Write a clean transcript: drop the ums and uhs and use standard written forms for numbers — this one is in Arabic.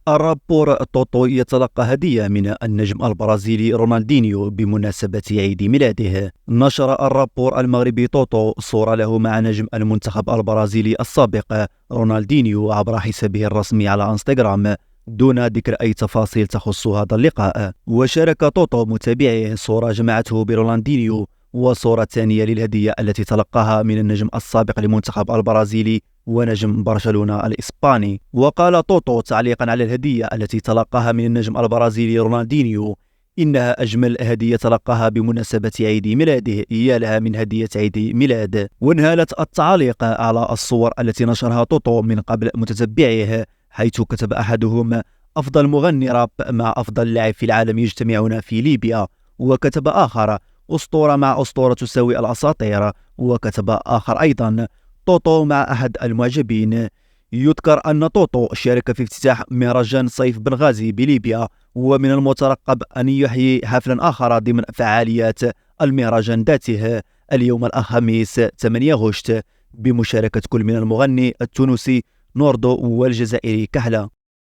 الرابور توتو يتلقى هدية من النجم البرازيلي رونالدينيو بمناسبة عيد ميلاده. نشر الرابور المغربي توتو صورة له مع نجم المنتخب البرازيلي السابق رونالدينيو عبر حسابه الرسمي على انستغرام دون ذكر أي تفاصيل تخص هذا اللقاء. وشارك توتو متابعيه صورة جمعته برونالدينيو وصورة ثانية للهدية التي تلقاها من النجم السابق للمنتخب البرازيلي ونجم برشلونة الإسباني. وقال توتو تعليقا على الهدية التي تلقاها من النجم البرازيلي رونالدينيو: إنها أجمل هدية تلقاها بمناسبة عيد ميلاده، يا لها من هدية عيد ميلاد. وانهالت التعليق على الصور التي نشرها توتو من قبل متتبعيه، حيث كتب أحدهم: أفضل مغني راب مع أفضل لاعب في العالم يجتمعون في ليبيا. وكتب آخر: أسطورة مع أسطورة تساوي الأساطير. وكتب آخر أيضا: توتو مع أحد المعجبين. يذكر أن توتو شارك في افتتاح مهرجان صيف بنغازي بليبيا، ومن المترقب أن يحيي حفلا آخر ضمن فعاليات المهرجان ذاته اليوم الخميس 8 أغسطس بمشاركة كل من المغني التونسي نوردو والجزائري كحلة.